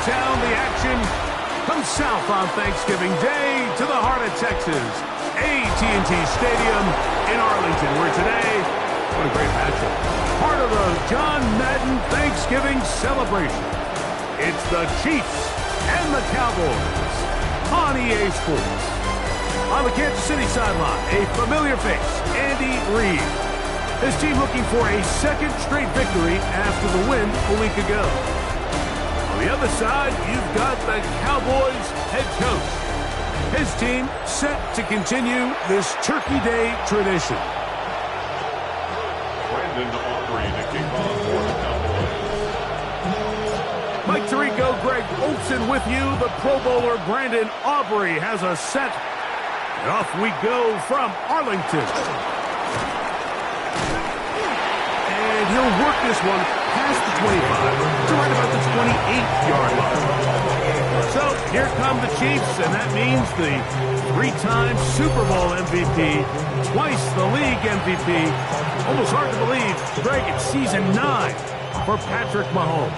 town, the action comes south on Thanksgiving Day to the heart of Texas. AT&T Stadium in Arlington, where today, what a great matchup, part of the John Madden Thanksgiving celebration. It's the Chiefs and the Cowboys on EA Sports. On the Kansas City sideline, a familiar face, Andy Reid. His team looking for a second straight victory after the win a week ago. On the other side, you've got the Cowboys head coach. His team set to continue this Turkey Day tradition. Mike Tirico, Greg Olsen with you. The Pro Bowler Brandon Aubrey has a set. And off we go from Arlington. And he'll work this one past the 25 to right about the 28-yard line. So here come the Chiefs, and that means the three-time Super Bowl MVP, twice the league MVP. Almost hard to believe, Greg, it's season 9 for Patrick Mahomes.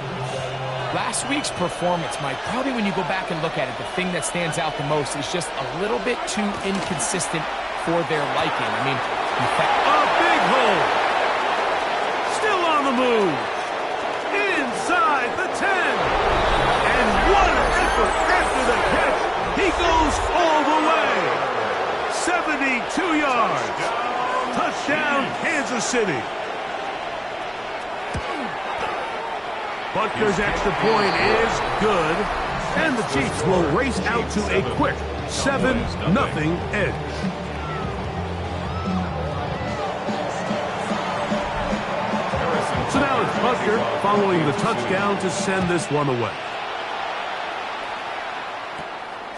Last week's performance, Mike, probably when you go back and look at it, the thing that stands out the most is just a little bit too inconsistent for their liking. I mean, in fact, a big hole. Still on the move. Inside the 10. And what an effort after the catch. He goes all the way. 72 yards. Touchdown, Kansas City. Butker's extra point is good, and the Chiefs will race out to a quick 7-0 edge. So now it's Butker following the touchdown to send this one away.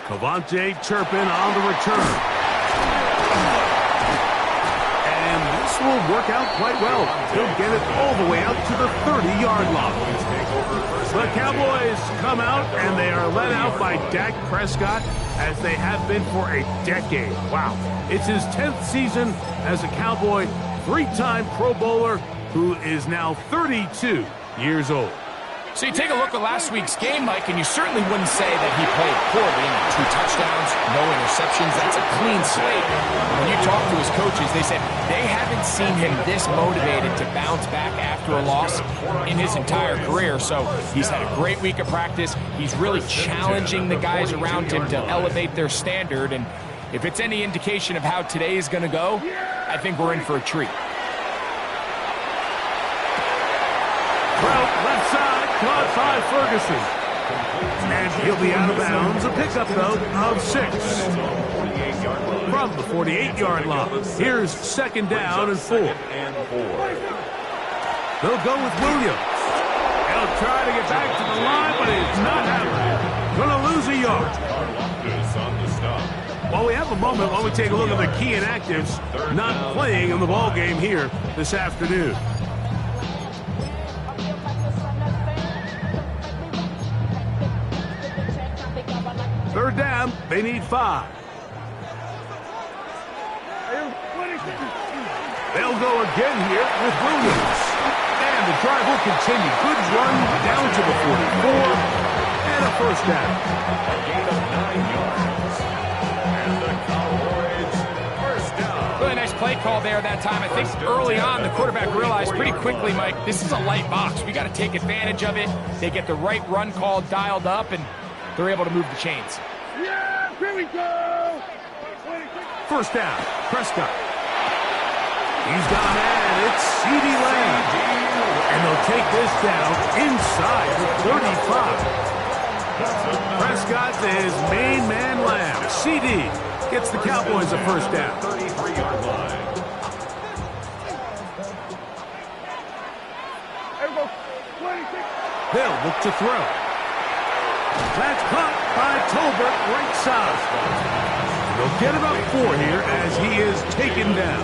Cavante Turpin on the return. This will work out quite well. He'll get it all the way out to the 30-yard line. The Cowboys come out, and they are led out by Dak Prescott, as they have been for a decade. Wow. It's his 10th season as a Cowboy, three-time Pro Bowler, who is now 32 years old. So you take a look at last week's game, Mike, and you certainly wouldn't say that he played poorly. 2 touchdowns, no interceptions. That's a clean slate. When you talk to his coaches, they said they haven't seen him this motivated to bounce back after a loss in his entire career. So he's had a great week of practice. He's really challenging the guys around him to elevate their standard. And if it's any indication of how today is going to go, I think we're in for a treat. Left side. Caught by Ferguson. And he'll be out of bounds. A pickup, though, of 6. From the 48-yard line. Here's second down and 4. They'll go with Williams. He'll try to get back to the line, but it's not happening. Going to lose a yard. While we have a moment, why don't we take a look at the key inactives not playing in the ballgame here this afternoon. Third down, they need 5. They'll go again here with Williams. And the drive will continue. Good run down to the 44. And a first down. A gain of 9 yards. And the Cowboys first down. Really nice play call there that time. I think early on the quarterback realized pretty quickly, Mike, this is a light box. We got to take advantage of it. They get the right run call dialed up, and they're able to move the chains. Yeah, here we go. First down, Prescott. He's got a man. It's C.D. Lamb. And they'll take this down inside the 35. Prescott to his main man, Lamb. C.D. gets the Cowboys a first down. 33-yard line. They'll look to throw. That's caught by Tolbert, right side. They'll get about 4 here as he is taken down.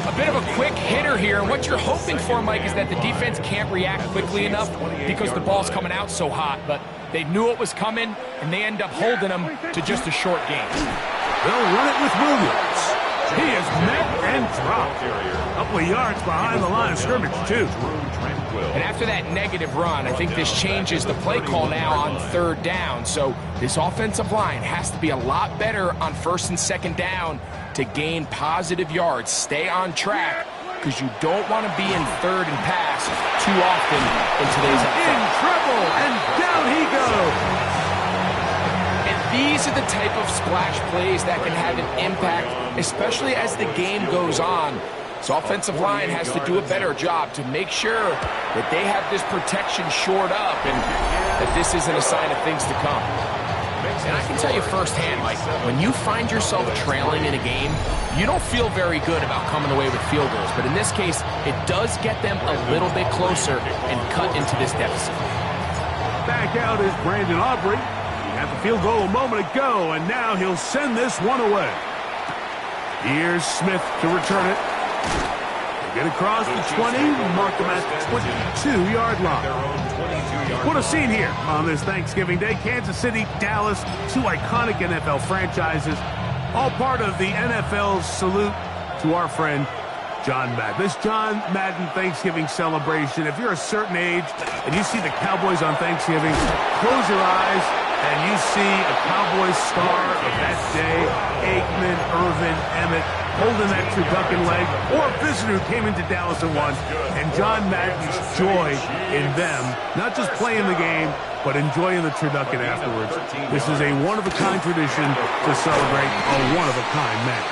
A bit of a quick hitter here, and what you're hoping for, Mike, is that the defense can't react quickly enough because the ball's coming out so hot, but they knew it was coming, and they end up holding them to just a short game. They'll run it with Williams. He is met and dropped. A couple of yards behind the line of scrimmage, too. And after that negative run, I think this changes the play call now on third down. So this offensive line has to be a lot better on first and second down to gain positive yards. Stay on track, because you don't want to be in third and pass too often in today's NFL. In trouble, and down he goes. And these are the type of splash plays that can have an impact, especially as the game goes on. So offensive line has to do a better job to make sure that they have this protection shored up and that this isn't a sign of things to come. And I can tell you firsthand, Mike, when you find yourself trailing in a game, you don't feel very good about coming away with field goals. But in this case, it does get them a little bit closer and cut into this deficit. Back out is Brandon Aubrey. He had the field goal a moment ago, and now he'll send this one away. Here's Smith to return it. Get across the 20, mark them at the 22-yard line. What a scene here on this Thanksgiving Day. Kansas City, Dallas, two iconic NFL franchises, all part of the NFL's salute to our friend John Madden. This John Madden Thanksgiving celebration, if you're a certain age and you see the Cowboys on Thanksgiving, close your eyes and you see a Cowboys star of that day, Aikman, Irvin, Emmett, holding that turducken leg, or a visitor who came into Dallas and won, and John Madden's joy in them, not just playing the game, but enjoying the turducken afterwards. This is a one-of-a-kind tradition to celebrate a one-of-a-kind man.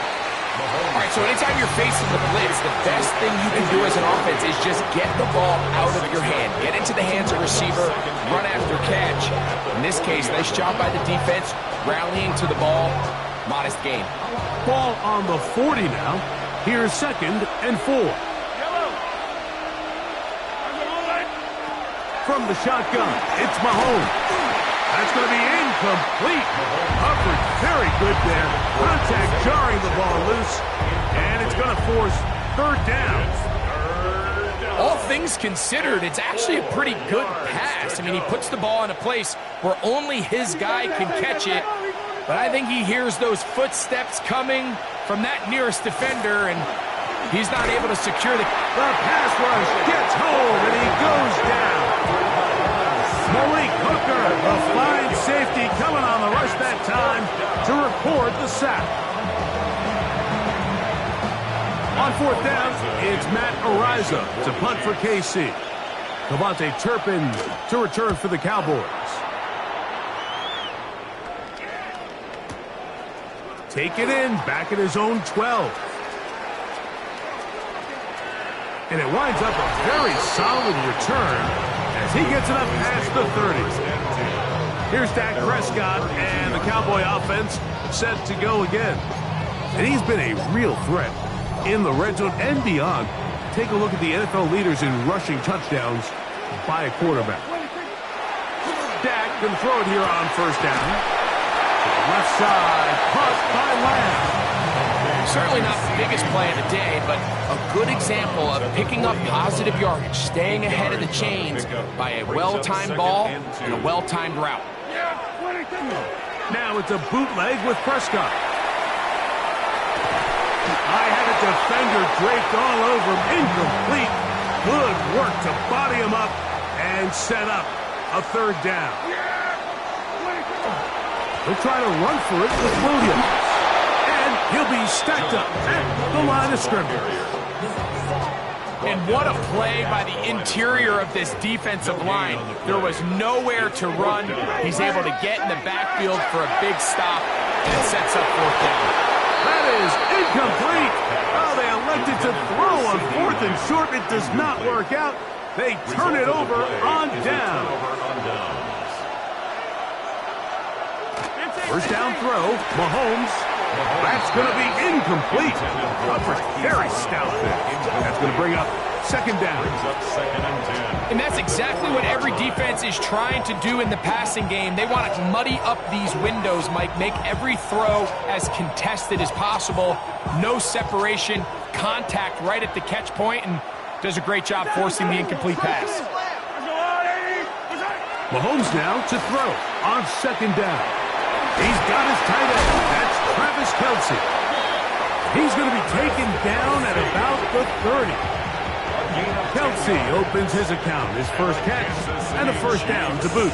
All right, so anytime you're facing the blitz, the best thing you can do as an offense is just get the ball out of your hand. Get into the hands of receiver, run after catch. In this case, nice job by the defense, rallying to the ball. Modest gain. Ball on the 40 now. Here's 2nd and 4. From the shotgun, it's Mahomes. That's going to be incomplete. Coverage very good there. Contact jarring the ball loose. And it's going to force third down. All things considered, it's actually a pretty good pass. I mean, he puts the ball in a place where only his guy can catch it. But I think he hears those footsteps coming from that nearest defender, and he's not able to secure the pass rush gets hold, and he goes down. Malik Hooker, the fine safety, coming on the rush that time to record the sack. On 4th down, it's Matt Ariza to punt for KC. Devontae Turpin to return for the Cowboys. Take it in, back at his own 12. And it winds up a very solid return as he gets it up past the 30. Here's Dak Prescott and the Cowboy offense set to go again. And he's been a real threat in the red zone and beyond. Take a look at the NFL leaders in rushing touchdowns by a quarterback. Dak can throw it here on 1st down. Left side, caught by Lamb. Certainly not the biggest play of the day, but a good example of picking up positive yardage, staying ahead of the chains by a well-timed ball and a well-timed route. Now it's a bootleg with Prescott. I had a defender draped all over him, incomplete. Good work to body him up and set up a 3rd down. He'll try to run for it with Williams. And he'll be stacked up at the line of scrimmage. And what a play by the interior of this defensive line. There was nowhere to run. He's able to get in the backfield for a big stop, and it sets up 4th down. That is incomplete. Oh, they elected to throw on 4th and short. It does not work out. They turn it over on down. 1st down throw, Mahomes. That's going to be incomplete. Coverage very stout there. That's going to bring up 2nd down. And that's exactly what every defense is trying to do in the passing game. They want to muddy up these windows, Mike, make every throw as contested as possible. No separation, contact right at the catch point, and does a great job forcing the incomplete pass. Mahomes now to throw on 2nd down. He's got his tight end. That's Travis Kelce. He's going to be taken down at about the 30. Kelsey opens his account, his first catch, and a first down to boot.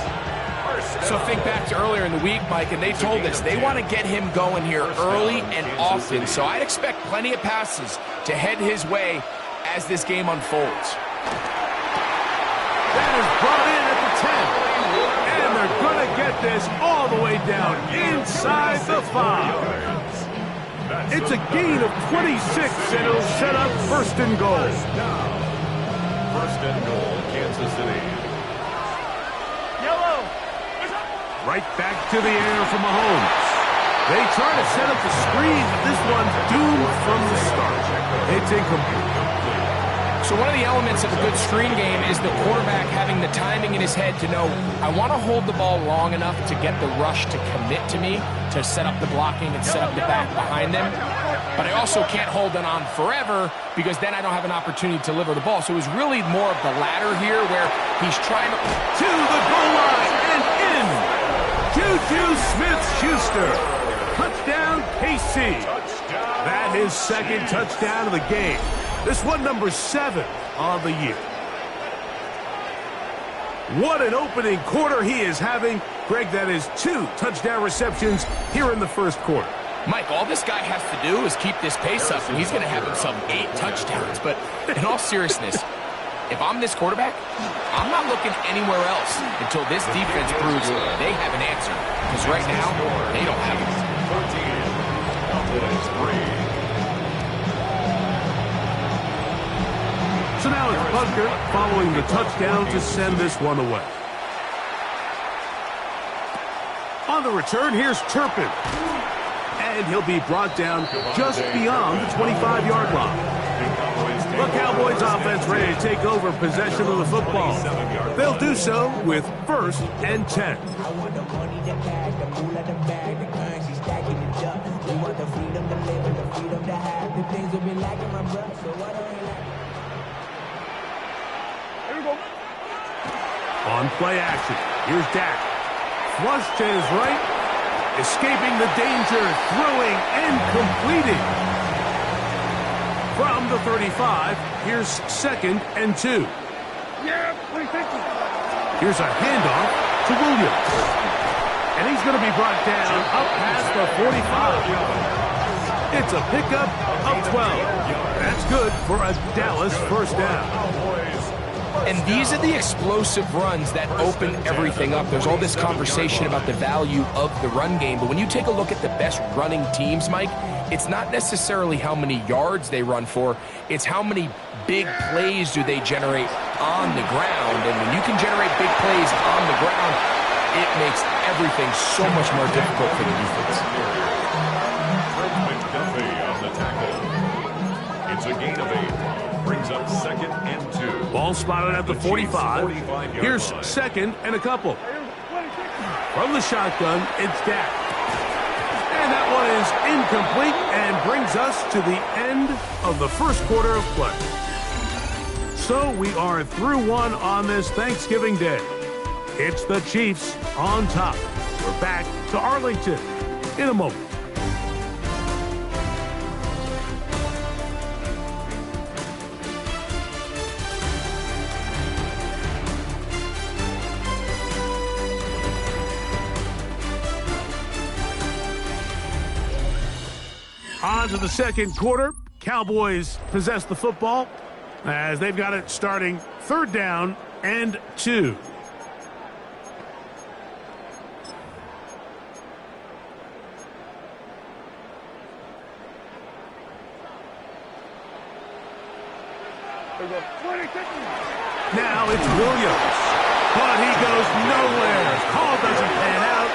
So think back to earlier in the week, Mike, and they told us they want to get him going here early and often. So I'd expect plenty of passes to head his way as this game unfolds. That is brought in at the 10. And they're going to get this all the way down inside the 5. It's a gain of 26, and it'll set up first and goal. First and goal, Kansas City. Yellow. Right back to the air from Mahomes. They try to set up the screen, but this one's doomed from the start. It's incomplete. So one of the elements of a good screen game is the quarterback having the timing in his head to know, I want to hold the ball long enough to get the rush to commit to me, to set up the blocking and set up the back behind them. But I also can't hold it on forever because then I don't have an opportunity to deliver the ball. So it was really more of the latter here where he's trying to the goal line and in. Juju Smith-Schuster. Touchdown, KC. That is second touchdown of the game. This one number 7 on the year. What an opening quarter he is having. Greg, that is 2 touchdown receptions here in the first quarter. Mike, all this guy has to do is keep this pace up, and he's going to have himself 8 touchdowns. But in all seriousness, if I'm this quarterback, I'm not looking anywhere else until this defense proves they have an answer. Because right now, they don't have it. 14. So now it's Butker following the touchdown to send this one away. On the return, here's Turpin. And he'll be brought down just beyond the 25-yard line. The Cowboys offense ready to take over possession of the football. They'll do so with 1st and 10. On play action, here's Dak. Flush to his right, escaping the danger, throwing and completing. From the 35, here's 2nd and 2. Here's a handoff to Williams. And he's going to be brought down up past the 45. It's a pickup of 12. That's good for a Dallas first down. And these are the explosive runs that open everything up. There's all this conversation about the value of the run game, but when you take a look at the best running teams, Mike, it's not necessarily how many yards they run for, it's how many big plays do they generate on the ground. And when you can generate big plays on the ground, it makes everything so much more difficult for the defense. It's a gain of 8. Brings up 2nd and 2. Ball spotted at the 45. Here's 2nd and a couple. From the shotgun, it's Dak. And that one is incomplete and brings us to the end of the first quarter of play. So we are through one on this Thanksgiving Day. It's the Chiefs on top. We're back to Arlington in a moment. On to the second quarter. Cowboys possess the football as they've got it starting 3rd down and 2. Now it's Williams, but he goes nowhere. Call doesn't pan out.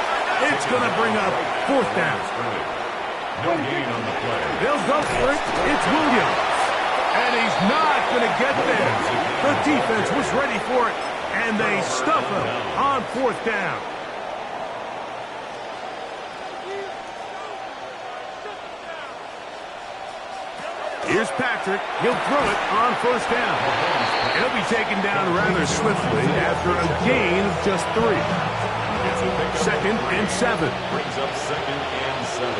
It's going to bring up 4th down. No gain on the play. They'll go for it. It's Williams. And he's not going to get there. The defense was ready for it, and they stuff him on 4th down. Here's Patrick. He'll throw it on 1st down. He'll be taken down rather swiftly after a gain of just 3. 2nd and 7. Brings up 2nd and 7.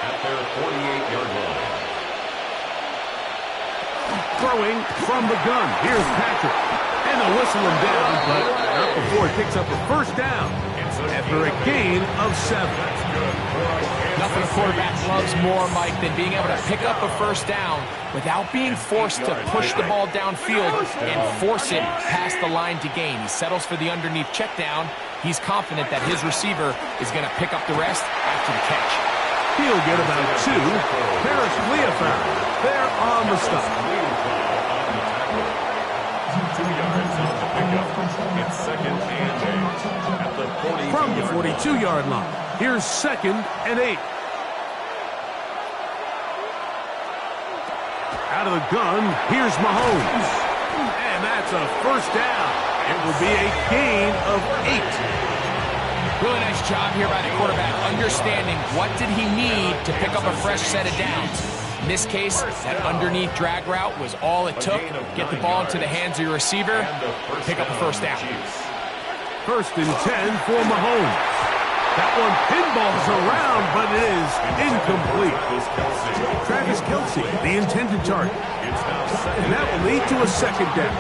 At their 48-yard line. Throwing from the gun. Here's Patrick. And they'll whistle him down, but not before he picks up a first down after a gain of 7. Nothing a quarterback loves more, Mike, than being able to pick up a first down without being forced to push the ball downfield and force it past the line to gain. He settles for the underneath check down. He's confident that his receiver is going to pick up the rest after the catch. He'll get about 2. Paris Cleophas there on the stop. 2 yards on the pickup. It's 2nd and 8 at the 42. From the 42-yard line. Here's 2nd and 8. Out of the gun, here's Mahomes. And that's a first down. It will be a gain of 8. Really nice job here by the quarterback, understanding what did he need to pick up a fresh set of downs. In this case, that underneath drag route was all it took. Get the ball into the hands of your receiver, pick up a first down. 1st and 10 for Mahomes. That one pinballs around, but it is incomplete. Travis Kelce, the intended target. And that will lead to a 2nd down.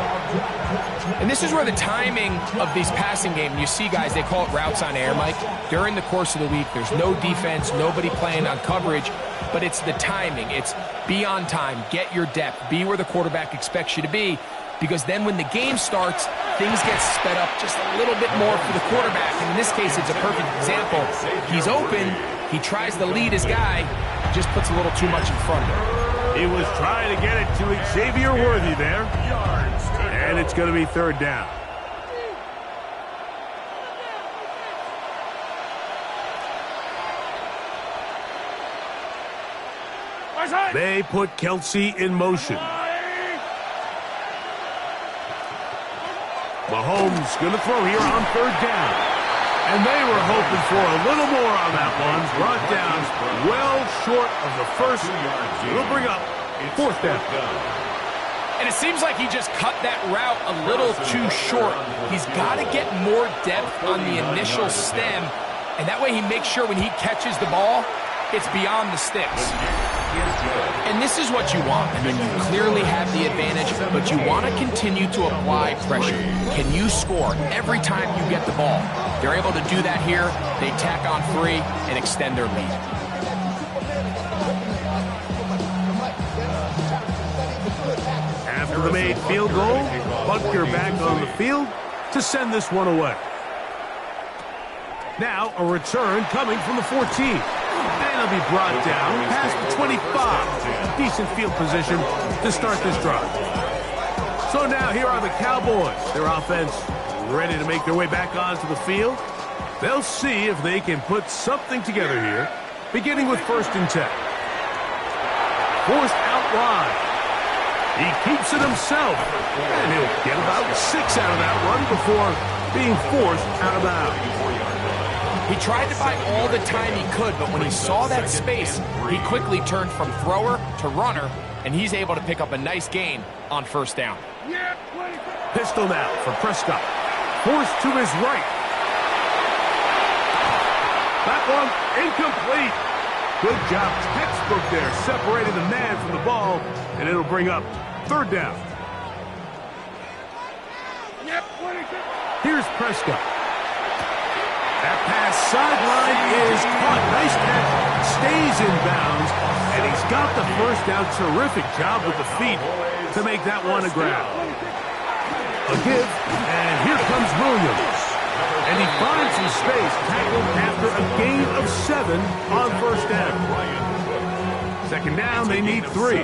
And this is where the timing of these passing games, you see guys, they call it routes on air, Mike. During the course of the week, there's no defense, nobody playing on coverage, but it's the timing. It's be on time, get your depth, be where the quarterback expects you to be, because then when the game starts, things get sped up just a little bit more for the quarterback. And in this case, it's a perfect example. He's open, he tries to lead his guy, just puts a little too much in front of him. He was trying to get it to Xavier Worthy there. And it's going to be 3rd down. They put Kelce in motion. Mahomes going to throw here on 3rd down. And they were hoping for a little more on that one. Brought down well short of the first. It'll bring up 4th down. And it seems like he just cut that route a little too short. He's got to get more depth on the initial stem, and that way he makes sure when he catches the ball, it's beyond the sticks. And this is what you want. I mean, you clearly have the advantage, but you want to continue to apply pressure. Can you score every time you get the ball? They're able to do that here. They tack on 3 and extend their lead. After the made field goal, Butker back on the field to send this one away. Now a return coming from the 14. And it'll be brought down past the 25. Decent field position to start this drive. So now here are the Cowboys. Their offense ready to make their way back onto the field. They'll see if they can put something together here, beginning with 1st and 10. Forced out wide. He keeps it himself, and he'll get about 6 out of that one before being forced out of bounds. He tried to buy all the time he could, but when he saw that space, he quickly turned from thrower to runner, and he's able to pick up a nice gain on 1st down. Pistol now for Prescott. Forced to his right. That one incomplete. Good job, textbook there, separating the man from the ball, and it'll bring up 3rd down. Here's Prescott. That pass sideline is caught. Nice catch, stays in bounds, and he's got the first down. Terrific job with the feet to make that one a grab. A give, and here comes Williams. And he finds some space, tackled after a gain of 7 on 1st down. 2nd down, they need 3.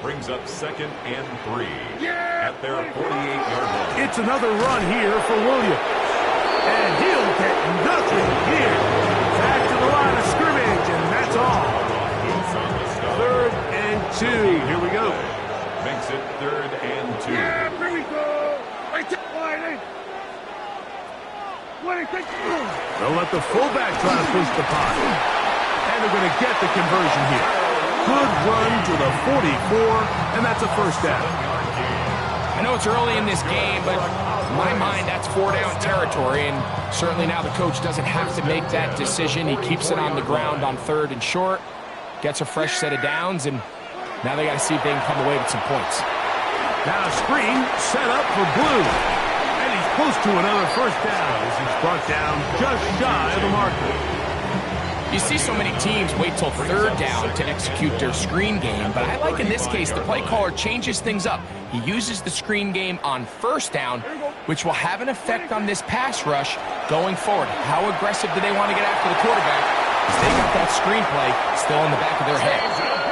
Brings up 2nd and 3 at their 48-yard line. It's another run here for Williams. And he'll get nothing here. Back to the line of scrimmage, and that's all. 3rd and 2. Here we go. Makes it 3rd and 2. Yeah, here we go. They'll let the fullback try to push the pocket. And they're going to get the conversion here. Good run to the 44, and that's a 1st down. I know it's early in this game, but in my mind, that's 4-down territory, and certainly now the coach doesn't have to make that decision. He keeps it on the ground on 3rd and short, gets a fresh set of downs, and now they got to see if they can come away with some points. Now a screen set up for Blue. And he's close to another first down as he's brought down just shy of the marker. You see so many teams wait till third down to execute their screen game, but I like in this case the play caller changes things up. He uses the screen game on first down, which will have an effect on this pass rush going forward. How aggressive do they want to get after the quarterback? Because they got that screenplay still in the back of their head.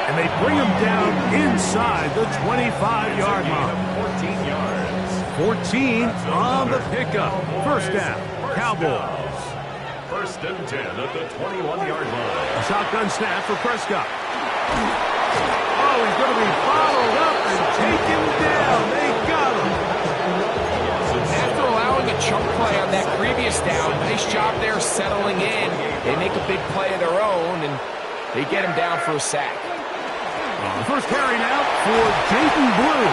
And they bring him down inside the 25-yard line. 14 on the pickup. First down, Cowboys. First and 10 at the 21-yard line. A shotgun snap for Prescott. Oh, he's going to be followed up and taken down. They got him. After allowing a chunk play on that previous down, nice job there settling in. They make a big play of their own, and they get him down for a sack. First carry now for Jaden Blue.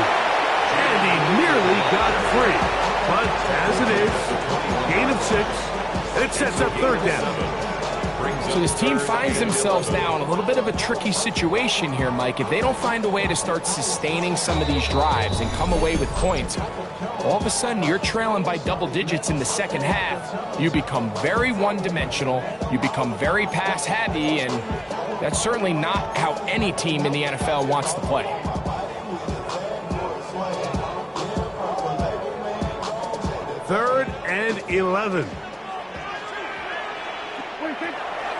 And he nearly got free. But as it is, gain of 6. It sets up third down. So this team finds themselves now in a little bit of a tricky situation here, Mike. If they don't find a way to start sustaining some of these drives and come away with points, all of a sudden you're trailing by double digits in the second half. You become very one-dimensional. You become very pass-heavy, and that's certainly not how any team in the NFL wants to play. Third and 11.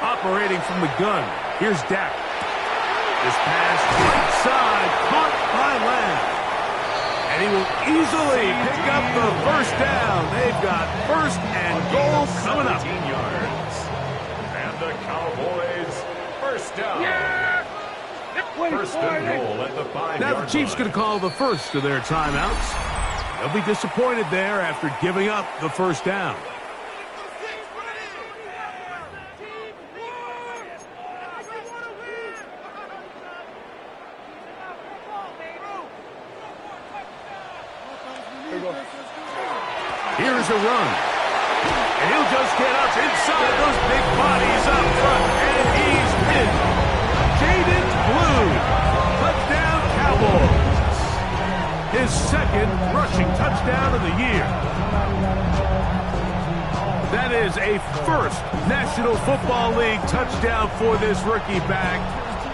Operating from the gun. Here's Dak. This pass right side, caught by Lamb. And he will easily pick up the first down. They've got first and goal coming up. 15 yards. And the Cowboys first down. First and goal at the 5-yard line. Now the Chiefs going to call the first of their timeouts. They'll be disappointed there after giving up the first down. Here's a run. And he'll just get up inside those big bodies up front. And he's pinned. Jaden Blue. Touchdown, Cowboys. His second rushing touchdown of the year. That is a first National Football League touchdown for this rookie back.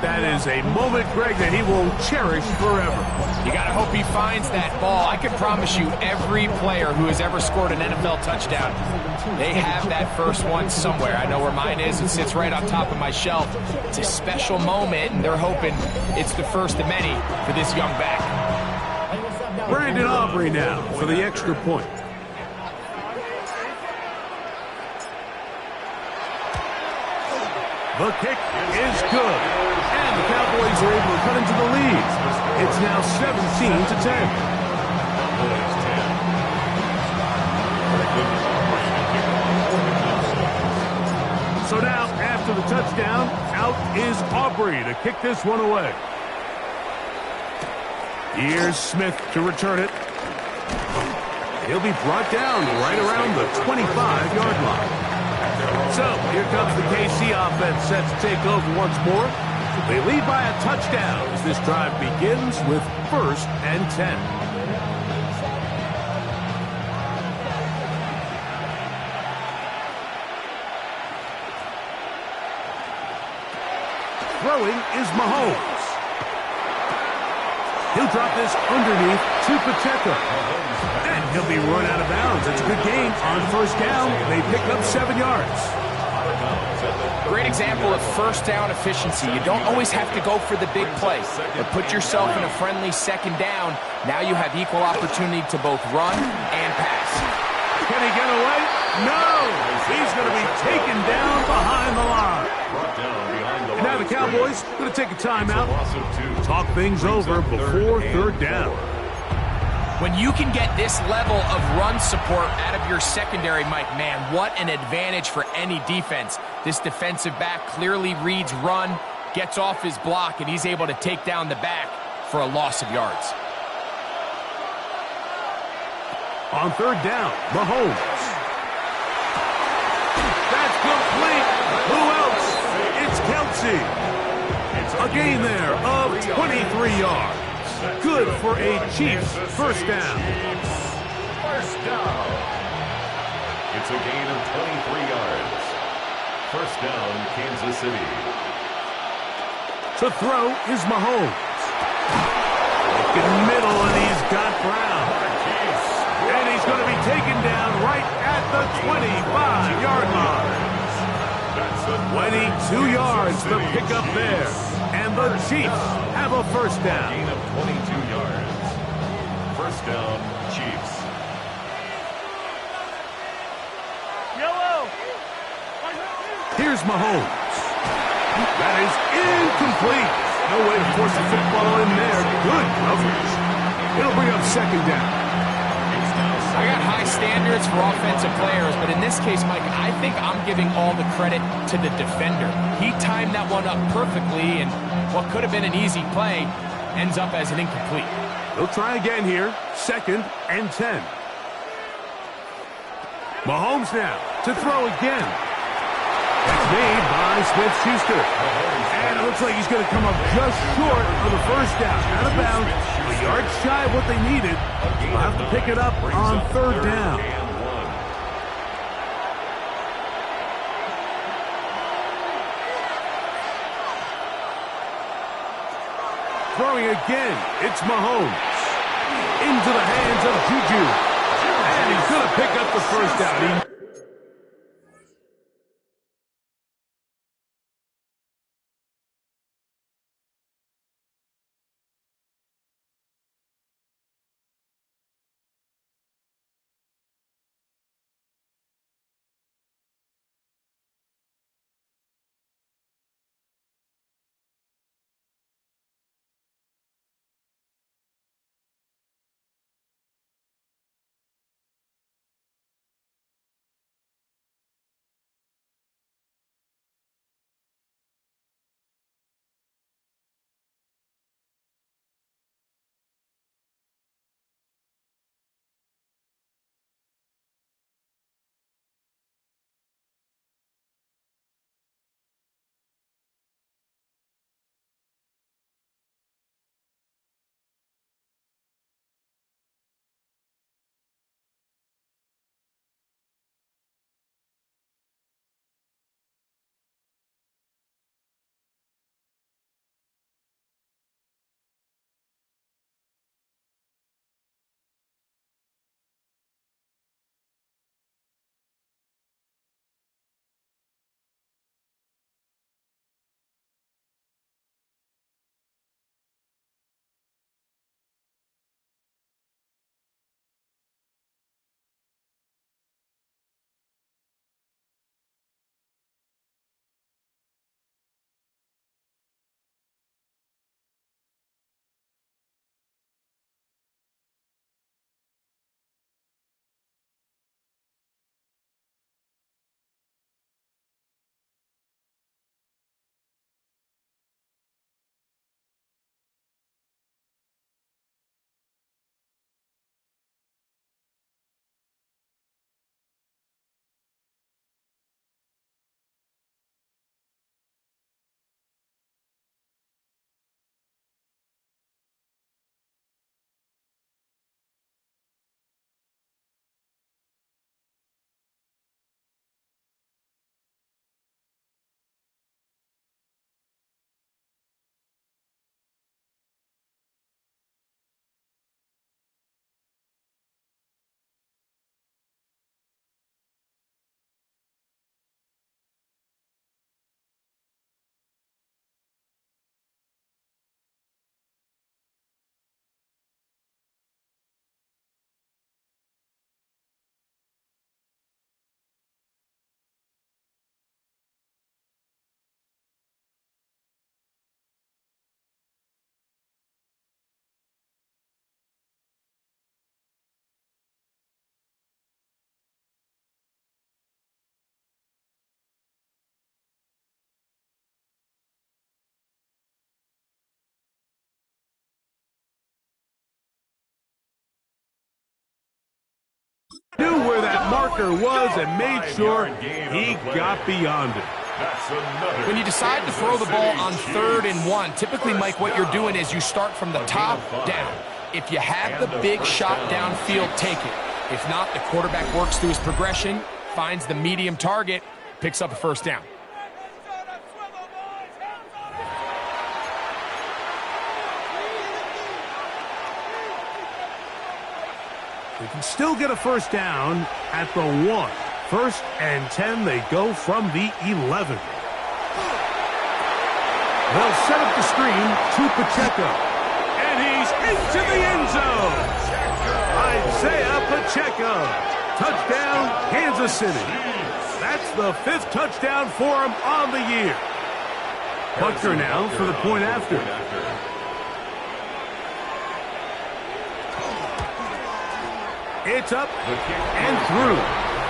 That is a moment, Greg, that he will cherish forever. You got to hope he finds that ball. I can promise you every player who has ever scored an NFL touchdown, they have that first one somewhere. I know where mine is. It sits right on top of my shelf. It's a special moment, and they're hoping it's the first of many for this young back. Brandon Aubrey now for the extra point. The kick is good. And the Cowboys are able to cut into the lead. It's now 17-10. So now, after the touchdown, out is Aubrey to kick this one away. Here's Smith to return it. He'll be brought down right around the 25-yard line. So, here comes the KC offense set to take over once more. They lead by a touchdown as this drive begins with first and 10. Throwing is Mahomes. He'll drop this underneath to Pacheco. And he'll be run out of bounds. It's a good game on first down. They pick up 7 yards. Great example of first down efficiency. You don't always have to go for the big play, but put yourself in a friendly second down. Now you have equal opportunity to both run and pass. Can he get away? No! He's going to be taken down behind the line. And now the Cowboys going to take a timeout, talk things over before third down. When you can get this level of run support out of your secondary, Mike, man, what an advantage for any defense. This defensive back clearly reads run, gets off his block, and he's able to take down the back for a loss of yards. On third down, Mahomes. That's complete. Who else? It's Kelsey. A gain there of 23 yards. Good for a Chiefs first down. First down. It's a gain of 23 yards. First down, Kansas City. To throw is Mahomes. Looking middle, and he's got Brown. And he's going to be taken down right at the 25-yard line. 22 yards for pickup there. And the Chiefs have a first down. Gain of 22 yards. First down, Chiefs. Here's Mahomes. That is incomplete. No way to force the football in there. Good coverage. It'll bring up second down. I got high standards for offensive players, but in this case, Mike, I think I'm giving all the credit to the defender. He timed that one up perfectly, and what could have been an easy play ends up as an incomplete. They'll try again here. Second and 10. Mahomes now to throw again. That's made by Smith-Schuster. And it looks like he's going to come up just short of the first down. Out of bounds, a yard shy of what they needed. They'll have to pick it up on third down. Throwing again, it's Mahomes. Into the hands of Juju. And he's going to pick up the first down. Knew where that marker was and made sure he got beyond it. That's another. When you decide to throw the ball on 3rd and 1, typically, Mike, what you're doing is you start from the top down. If you have the big shot downfield, take it. If not, the quarterback works through his progression, finds the medium target, picks up a first down. They can still get a first down at the 1. 1st and 10, they go from the 11. They'll set up the screen to Pacheco. And he's into the end zone. Isaiah Pacheco. Touchdown, Kansas City. That's the 5th touchdown for him on the year. Buckner now for the point after. It's up and through.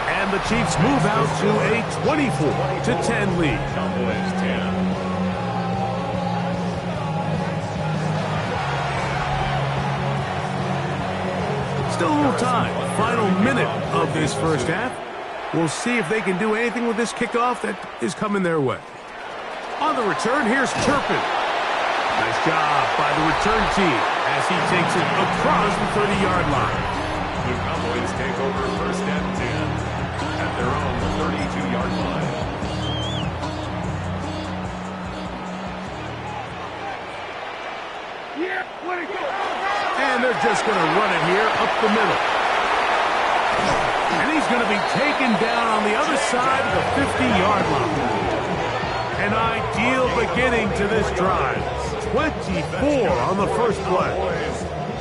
And the Chiefs move out to a 24-10 lead. Cowboys 10. Still a little time. Final minute of this first half. We'll see if they can do anything with this kickoff that is coming their way. On the return, here's Turpin. Nice job by the return team as he takes it across the 30-yard line. The Cowboys take over 1st and 10 at their own 32-yard line. And they're just going to run it here up the middle. And he's going to be taken down on the other side of the 50-yard line. An ideal beginning to this drive. 24 on the first play.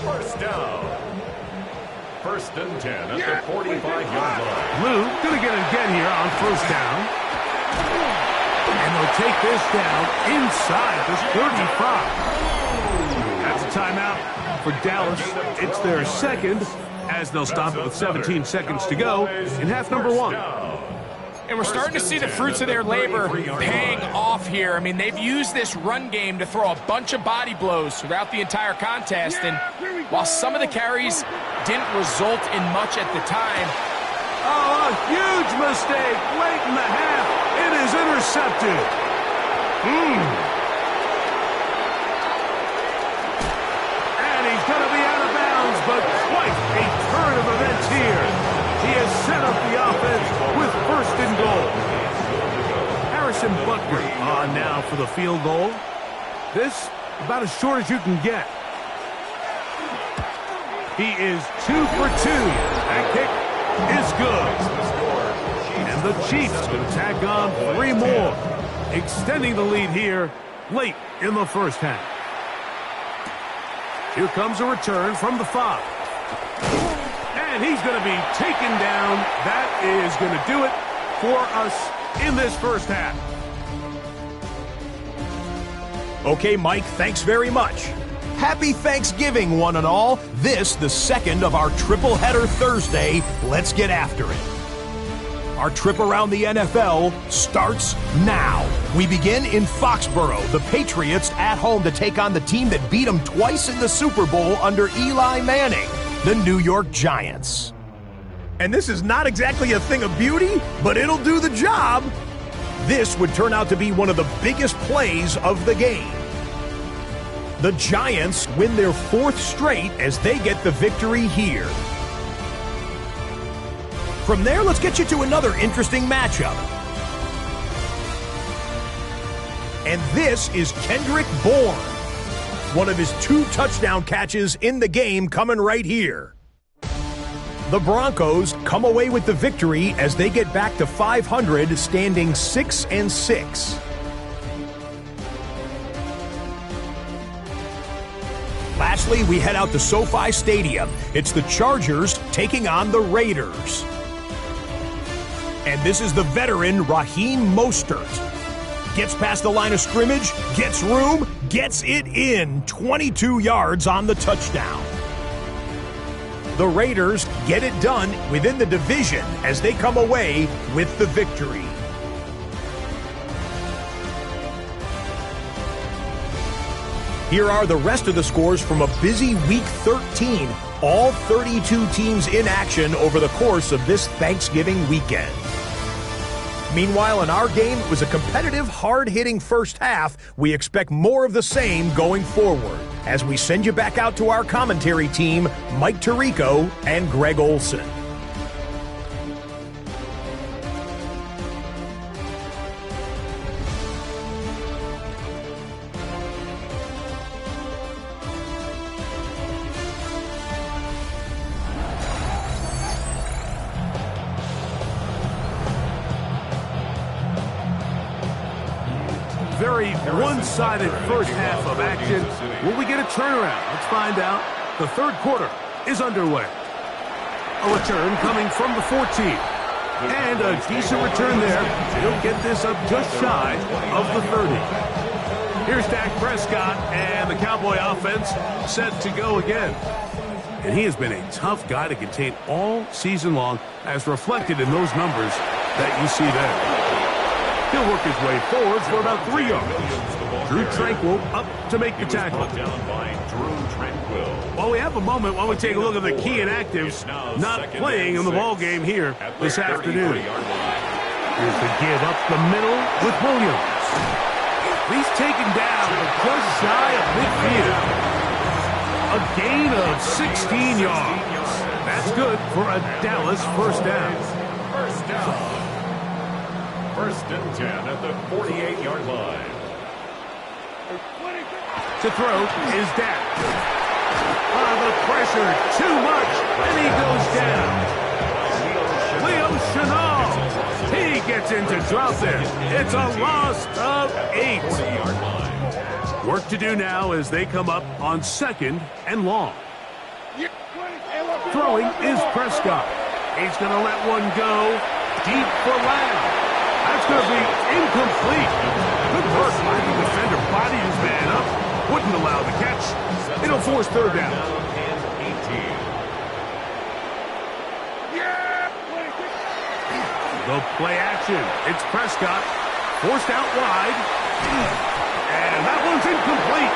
First down. 1st and 10 at the 45-yard line. Lou going to get it again here on first down. And they'll take this down inside this 35. That's a timeout for Dallas. It's their 2nd as they'll stop it with 17 seconds to go in half number 1. And we're starting to see the fruits of their labor paying off here. I mean, they've used this run game to throw a bunch of body blows throughout the entire contest. And while some of the carries didn't result in much at the time. Oh, a huge mistake late in the half. It is intercepted. And he's going to be out of bounds, but quite a turn of events here. He has set up the offense with 1st and goal. Harrison Buckner on now for the field goal. This about as short as you can get. He is 2 for 2. That kick is good. And the Chiefs can tack on 3 more, extending the lead here late in the first half. Here comes a return from the 5. And he's going to be taken down. That is going to do it for us in this first half. Okay, Mike, thanks very much. Happy Thanksgiving, one and all. This, the 2nd of our triple header Thursday. Let's get after it. Our trip around the NFL starts now. We begin in Foxborough. The Patriots at home to take on the team that beat them twice in the Super Bowl under Eli Manning, the New York Giants. And this is not exactly a thing of beauty, but it'll do the job. This would turn out to be one of the biggest plays of the game. The Giants win their 4th straight as they get the victory here. From there, let's get you to another interesting matchup. And this is Kendrick Bourne. One of his 2 touchdown catches in the game coming right here. The Broncos come away with the victory as they get back to 500, standing 6-6. Lastly, we head out to SoFi Stadium. It's the Chargers taking on the Raiders. And this is the veteran Raheem Mostert. Gets past the line of scrimmage, gets room, gets it in. 22 yards on the touchdown. The Raiders get it done within the division as they come away with the victory. Here are the rest of the scores from a busy Week 13. All 32 teams in action over the course of this Thanksgiving weekend. Meanwhile, in our game, it was a competitive, hard-hitting first half. We expect more of the same going forward. As we send you back out to our commentary team, Mike Tirico and Greg Olson. Very one-sided first half of action. Will we get a turnaround? Let's find out. The third quarter is underway. A return coming from the 14. And a decent return there. He'll get this up just shy of the 30. Here's Dak Prescott and the Cowboy offense set to go again. And he has been a tough guy to contain all season long, as reflected in those numbers that you see there. He'll work his way forward for about 3 yards. Drew Tranquill up to make the tackle. While we have a moment, while we take a look at the key inactives not playing in the ball game here this afternoon. Here's the give up the middle with Williams. He's taken down just shy of midfield. A gain of 16 yards. That's good for a Dallas first down. First and 10 at the 48-yard line. To throw is Dak. The pressure, too much, and he goes down. Leo Chenal. He gets into drop there. It's a loss of 8. Work to do now as they come up on 2nd and long. Throwing is Prescott. He's going to let one go deep for Lamb. That's going to be incomplete. Good work by the defender. Body his man up. Wouldn't allow the catch. It'll force third down. The play action. It's Prescott. Forced out wide. And that one's incomplete.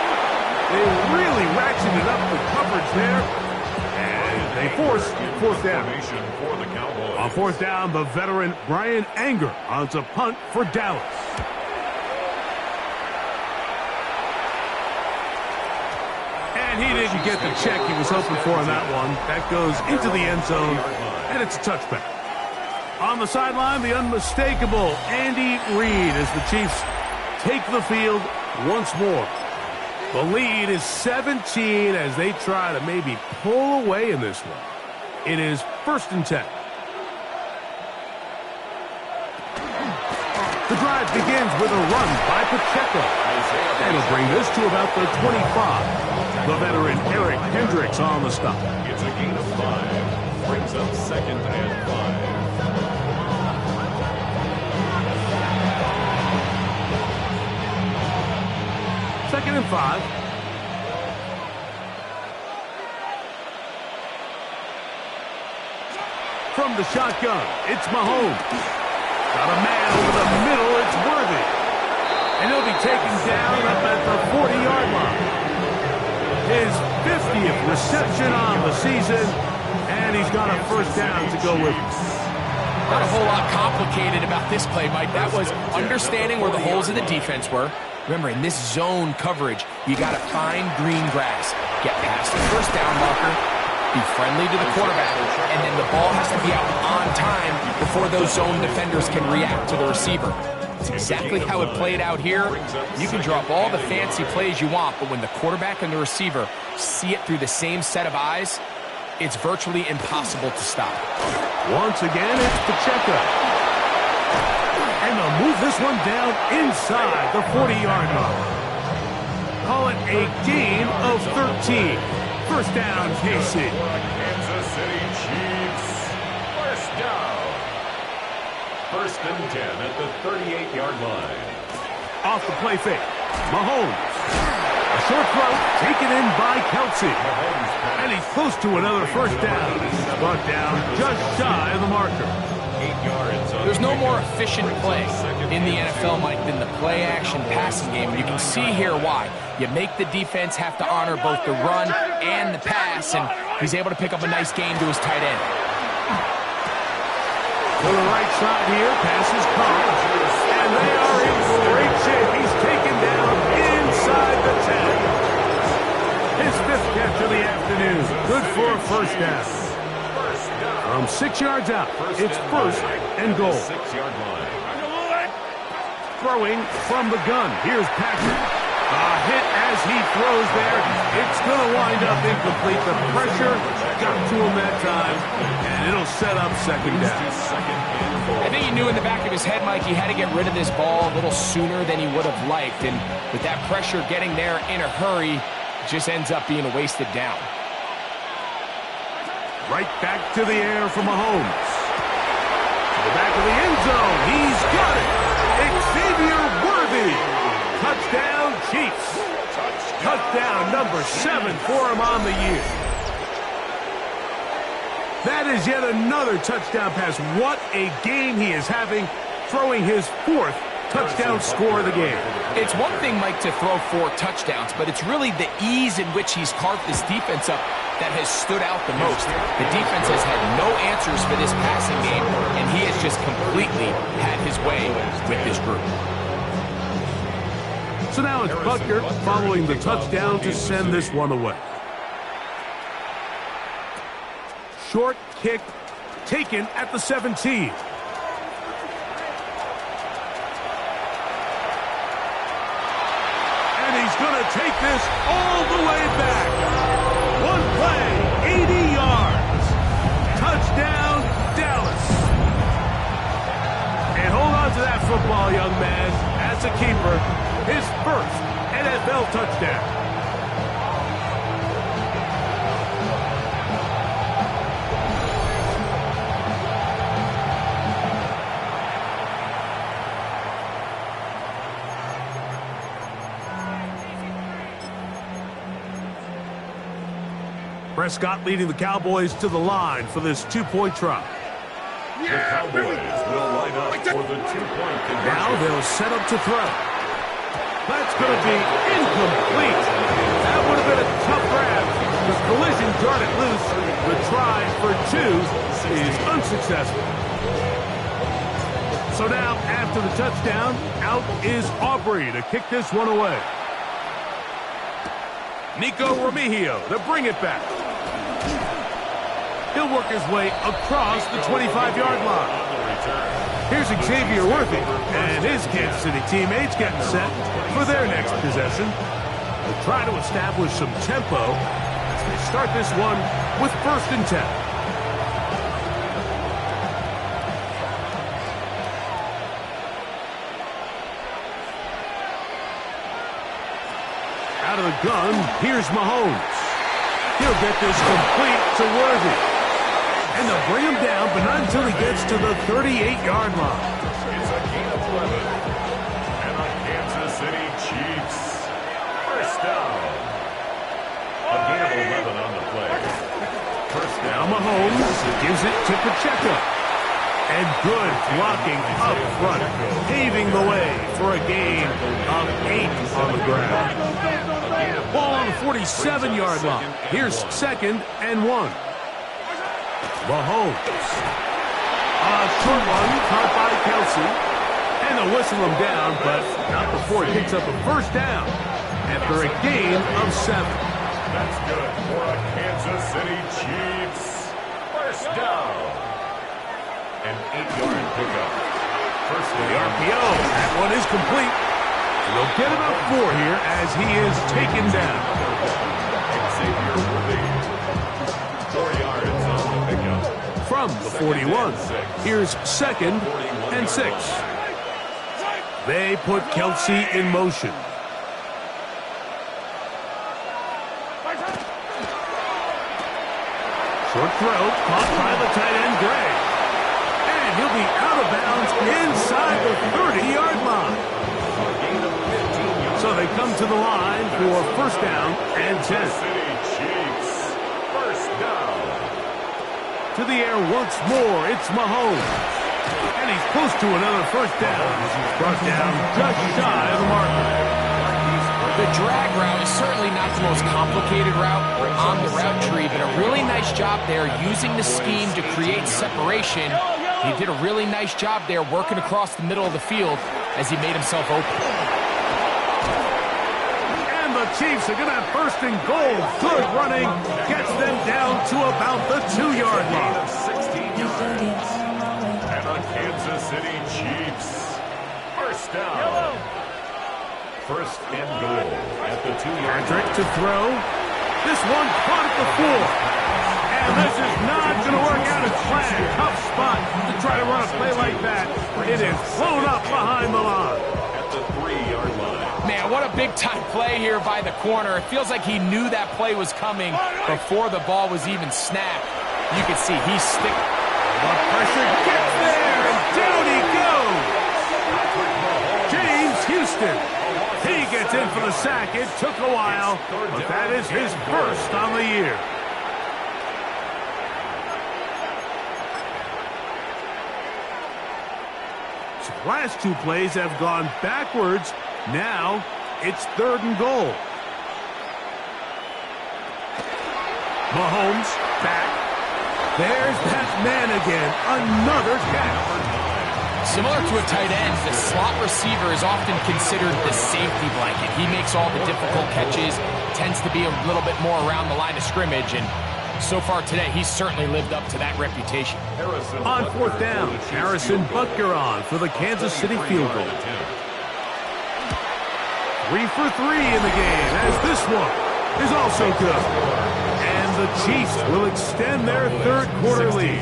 They really ratcheted up the coverage there. And they force fourth down. On fourth down, the veteran Brian Anger on to punt for Dallas. And he didn't get the check he was hoping for on that one. That goes into the end zone, and it's a touchback. On the sideline, the unmistakable Andy Reid as the Chiefs take the field once more. The lead is 17 as they try to maybe pull away in this one. It is 1st and 10. The drive begins with a run by Pacheco. And he'll bring this to about the 25. The veteran Eric Hendricks on the stop. It's a gain of 5. Brings up 2nd and 5. Second and 5. From the shotgun, it's Mahomes. Got a man over the middle, it's Worthy. And he'll be taken down up at the 40-yard line. His 50th reception on the season, and he's got a first down to go with. Not a whole lot complicated about this play, Mike. That was understanding where the holes in the defense were. Remember, in this zone coverage, you got to find green grass. Get past the first down marker, be friendly to the quarterback, and then the ball has to be out on time before those zone defenders can react to the receiver. It's exactly how it played out here. You can draw up all the fancy plays you want, but when the quarterback and the receiver see it through the same set of eyes, it's virtually impossible to stop. Once again, it's Pacheco. And they'll move this one down inside the 40-yard line. Call it a gain of 13. First down, KC. Kansas City Chiefs. First down. 1st and 10 at the 38-yard line. Off the play fake. Mahomes. A short throw taken in by Kelsey. And he's close to another first down. He's brought down just shy of the marker. 8 yards. There's no more efficient play in the NFL, Mike, than the play-action passing game. You can see here why. You make the defense have to honor both the run and the pass, and he's able to pick up a nice gain to his tight end. To the right outside here. Pass is caught. And they are in great shape. He's taken down inside the 10. His 5th catch of the afternoon. Good for a first down. From 6 yards out, it's 1st and goal. 6-yard line. Throwing from the gun. Here's Patrick. A hit as he throws there. It's going to wind up incomplete. The pressure got to him that time, and it'll set up 2nd down. I think he knew in the back of his head, Mike, he had to get rid of this ball a little sooner than he would have liked. And with that pressure getting there in a hurry, it just ends up being a wasted down. Right back to the air for Mahomes. To the back of the end zone. He's got it. Xavier Worthy. Touchdown, Chiefs. Touchdown number 7 for him on the year. That is yet another touchdown pass. What a game he is having, throwing his 4th touchdown score of the game. It's one thing, Mike, to throw 4 touchdowns, but it's really the ease in which he's carved this defense up that has stood out the most. The defense has had no answers for this passing game, and he has just completely had his way with this group. So now it's Butker following the touchdown to send this one away. Short kick taken at the 17. And he's going to take this all the way back. One play, 80 yards. Touchdown, Dallas. And hold on to that football, young man. As a keeper, his 1st NFL touchdown. Prescott leading the Cowboys to the line for this 2-point try. The Cowboys will line up for the 2-point conversion. Now they'll set up to throw. That's going to be incomplete. That would have been a tough grab. The collision darted loose. The try for 2 is unsuccessful. So now, after the touchdown, out is Aubrey to kick this one away. Nico Remigio to bring it back. He'll work his way across the 25-yard line. Here's Xavier Worthy, and his Kansas City teammates getting set for their next possession. They'll try to establish some tempo as they start this one with 1st and 10. Out of the gun, here's Mahomes. He'll get this complete to Worthy. And they'll bring him down, but not until he gets to the 38-yard line. It's a gain of 11. And the Kansas City Chiefs. 1st down. A gain of 11 on the play. 1st Now down. Mahomes gives it to Pacheco. And good blocking up front, paving the way for a gain of 8 on the ground. Ball on the 47-yard line. Here's 2nd and 1. Mahomes. A short one caught by Kelsey. And they'll whistle him down, but not before he picks up a 1st down after a gain of 7. That's good for a Kansas City Chiefs. 1st down. An 8-yard pickup. 1st The down. RPO. That one is complete. They'll get about 4 here as he is taken down. Xavier Worthy. 4 yards on the pickup. From the 41, here's 2nd and 6. They put Kelsey in motion. Short throw, caught by the tight end, Gray. And he'll be out of bounds inside the 30-yard line. So they come to the line for 1st down and 10. City Chiefs. 1st down. To the air once more, it's Mahomes. And he's close to another 1st down as he's brought down just shy of the marker. The drag route is certainly not the most complicated route on the route tree, but a really nice job there using the scheme to create separation He did a really nice job there working across the middle of the field as he made himself open. And the Chiefs are going to have first and goal. Good running. Gets them down to about the 2-yard line. 16 yards. And the Kansas City Chiefs. First down. First and goal at the 2-yard Patrick line. to throw. This one caught at the 4. And this is not going to work out. It's flat. Tough spot to try to run a play like that. It is flown up behind the line. At the 3-yard line. Man, what a big-time play here by the corner. It feels like he knew that play was coming before the ball was even snapped. You can see he's sticking. The pressure gets there, and down he goes. James Houston. He gets in for the sack. It took a while, but that is his first on the year. So last two plays have gone backwards. Now it's 3rd and goal. Mahomes back. There's that man again. Another catch. Similar to a tight end, the slot receiver is often considered the safety blanket. He makes all the difficult catches, tends to be a little bit more around the line of scrimmage, and so far today, he's certainly lived up to that reputation. On 4th down, Harrison Butker on for the Kansas City field goal. 3 for 3 in the game, as this one is also good. And the Chiefs will extend their 3rd quarter lead.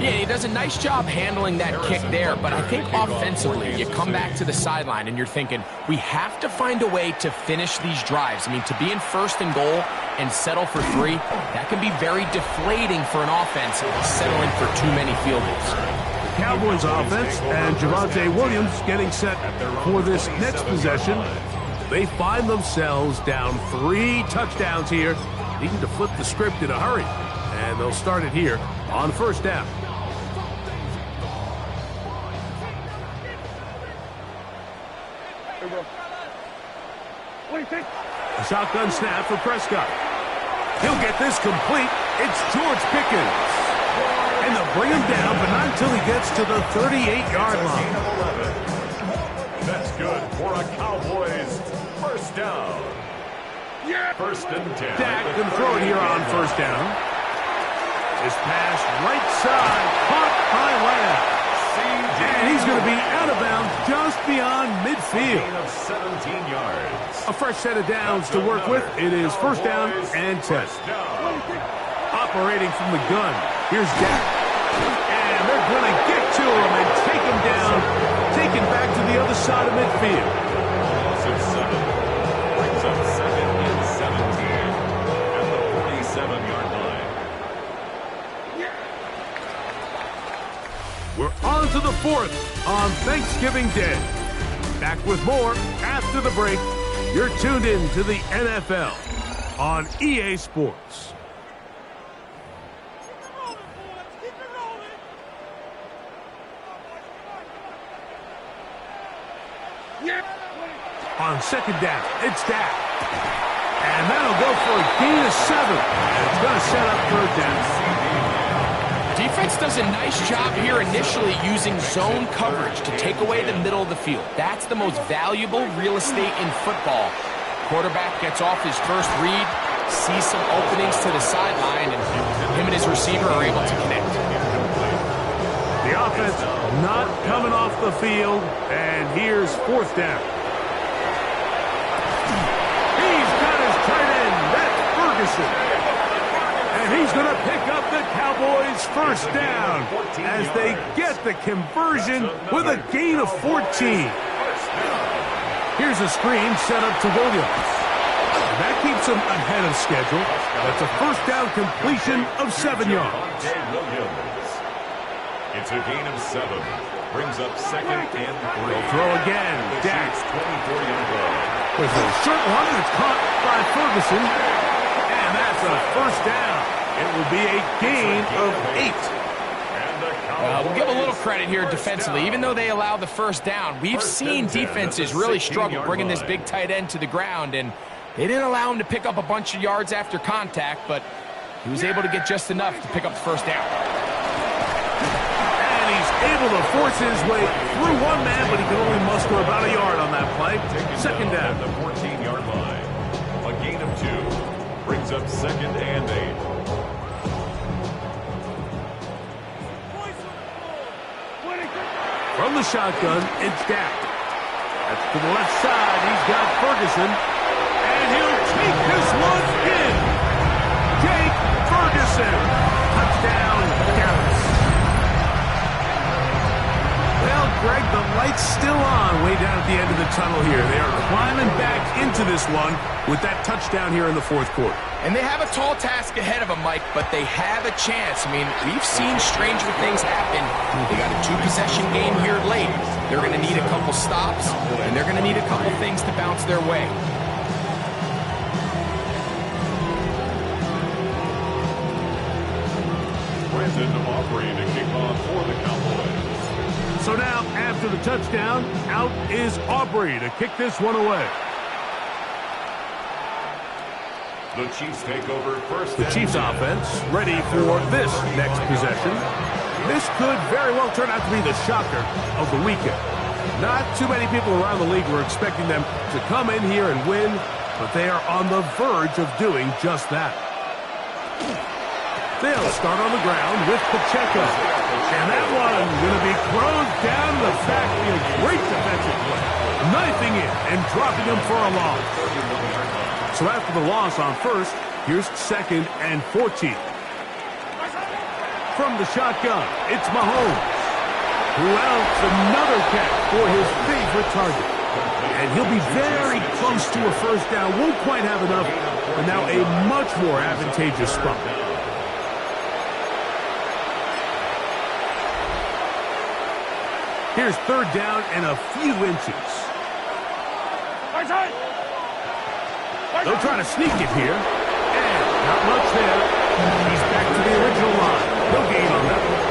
Yeah, he does a nice job handling that kick there, but I think offensively, you come back to the sideline and you're thinking, we have to find a way to finish these drives. I mean, to be in 1st and goal and settle for 3, that can be very deflating for an offense settling for too many field goals. Cowboys offense and Javonte Williams getting set for this next possession. They find themselves down 3 touchdowns here, needing to flip the script in a hurry. And they'll start it here on 1st down. A shotgun snap for Prescott. He'll get this complete. It's George Pickens. And they'll bring him down, but not until he gets to the 38-yard line. That's good for a Cowboys first down. 1st and 10. Dak can throw it here on 1st down. This pass right side, caught by Lamb. And he's going to be out of bounds just beyond midfield. Of 17 yards. A fresh set of downs to work with. It is 1st down and 10. Operating from the gun, here's Dak. And they're going to get to him and take him down, take him back to the other side of midfield. Loss of 7. Brings up 2nd and 17. At the 47-yard line. We're on to the 4th on Thanksgiving Day. Back with more after the break. You're tuned in to the NFL on EA Sports. On 2nd down, it's Dak. And that'll go for a gain of 7. And it's going to set up 3rd down. Defense does a nice job here initially using zone coverage to take away the middle of the field. That's the most valuable real estate in football. Quarterback gets off his first read, sees some openings to the sideline, and him and his receiver are able to connect. The offense not coming off the field, and here's 4th down. He's got his tight end, that's Ferguson. And he's going to pick up the Cowboys' 1st down as they get the conversion with a gain of 14. Here's a screen set up to Williams. And that keeps him ahead of schedule. That's a 1st down completion of 7 yards. It's a gain of 7. Brings up 2nd and 3. They'll throw again. Dak. 24-yard line. There's a short one that's caught by Ferguson. And that's a 1st down. It will be a gain of 8. We'll give a little credit here defensively. Even though they allow the 1st down, we've seen defenses really struggle bringing this big tight end to the ground, and they didn't allow him to pick up a bunch of yards after contact, but he was able to get just enough to pick up the 1st down. able to force his way through one man, but he can only muster about a yard on that play. Second down. The 14-yard line. A gain of 2. Brings up 2nd and 8. From the shotgun, it's Dak. That's to the left side. He's got Ferguson. And he'll take this one in. Jake Ferguson. Touchdown, Dallas. Well, Greg, the light's still on way down at the end of the tunnel here. They are climbing back into this one with that touchdown here in the fourth quarter. And they have a tall task ahead of them, Mike, but they have a chance. I mean, we've seen stranger things happen. They got a 2-possession game here late. They're going to need a couple stops, and they're going to need a couple things to bounce their way. Brandon Aubrey to kick off for the Cowboys. So now, after the touchdown, out is Aubrey to kick this one away. The Chiefs take over first. The Chiefs offense ready for this next possession. This could very well turn out to be the shocker of the weekend. Not too many people around the league were expecting them to come in here and win, but they are on the verge of doing just that. They'll start on the ground with Pacheco. And that one going to be thrown down the backfield. Great defensive play. Knifing in and dropping him for a loss. So after the loss on first, here's 2nd and 14. From the shotgun, it's Mahomes. Who else? Another catch for his favorite target. And he'll be very close to a first down. Won't quite have enough, but now a much more advantageous spot. Here's 3rd down and a few inches. They'll try to sneak it here. And not much there. He's back to the original line. No gain on that one.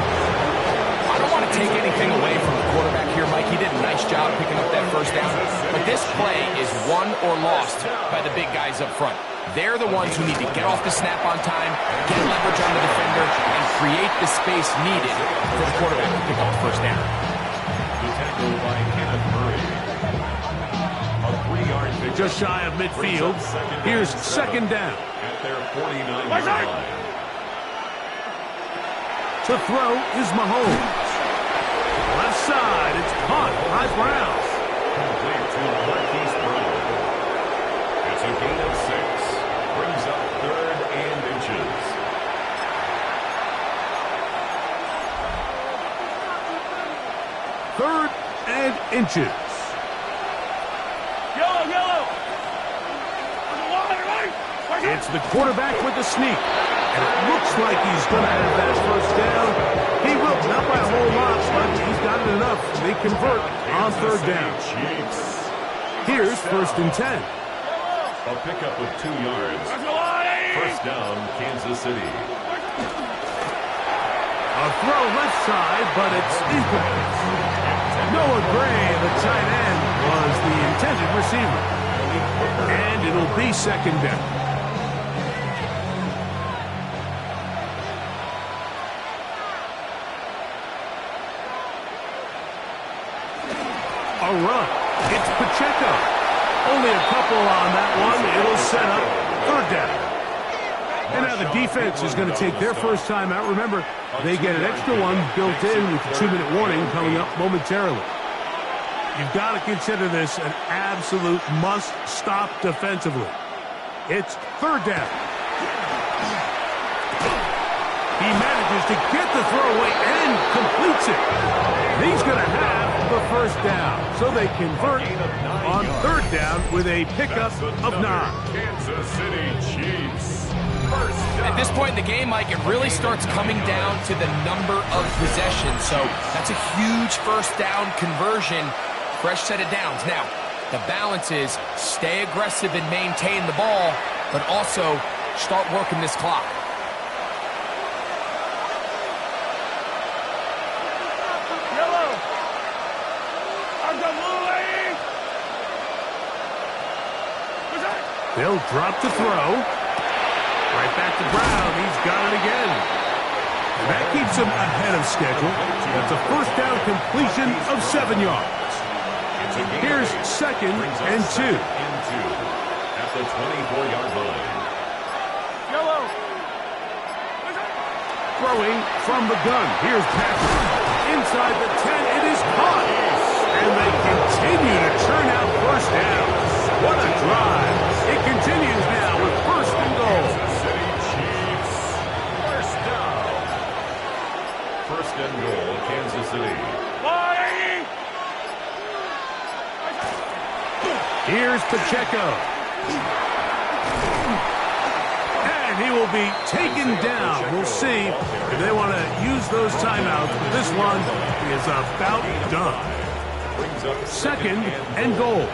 I don't want to take anything away from the quarterback here, Mike. He did a nice job picking up that first down. But this play is won or lost by the big guys up front. They're the ones who need to get off the snap on time, get leverage on the defender, and create the space needed for the quarterback to pick up the first down. The tackle by Kenneth Murray. A 3-yard pick. Just shy of midfield. Here's 2nd down. At their 49-yard line. To throw is Mahomes. Left side, it's caught by Brown. Complete to Marquise Brown. It's a gain of 6. Brings up 3rd and inches. Third and inches. Yellow. It's the quarterback with the sneak. And it looks like he's going to have that first down. He will, not by a whole lot, but he's got it enough. They convert on 3rd down. Here's 1st and 10. A pickup of 2 yards. First down, Kansas City. A throw left side, but it's incomplete. Noah Gray, the tight end, was the intended receiver. And it'll be 2nd down. A run. It's Pacheco. Only a couple on that one. It'll set up 3rd down. And now the defense is going to take their first time out. Remember, they get an extra one built in with the 2-minute warning coming up momentarily. You've got to consider this an absolute must-stop defensively. It's 3rd down. He manages to get the throw away and completes it. He's going to have the first down. So they convert on 3rd down with a pickup of 9. Kansas City Chiefs. At this point in the game, Mike, it really starts coming down to the number of possessions. So that's a huge first down conversion. Fresh set of downs. Now, the balance is stay aggressive and maintain the ball, but also start working this clock. They'll drop the throw. Right back to Brown. He's got it again. That keeps him ahead of schedule. That's a first down completion of 7 yards. Here's 2nd and 2. At the 24-yard line. Throwing from the gun. Here's Patrick. Inside the 10, it is caught. And they continue to churn out first downs. What a drive. It continues now with 1st and goal. Kansas City Chiefs. First down. 1st and goal, Kansas City. Here's Pacheco. And he will be taken down. We'll see if they want to use those timeouts. But this one is about done. 2nd and goal.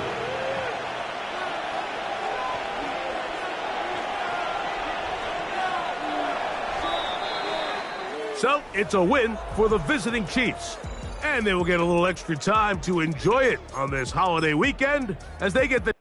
So it's a win for the visiting Chiefs. And they will get a little extra time to enjoy it on this holiday weekend as they get the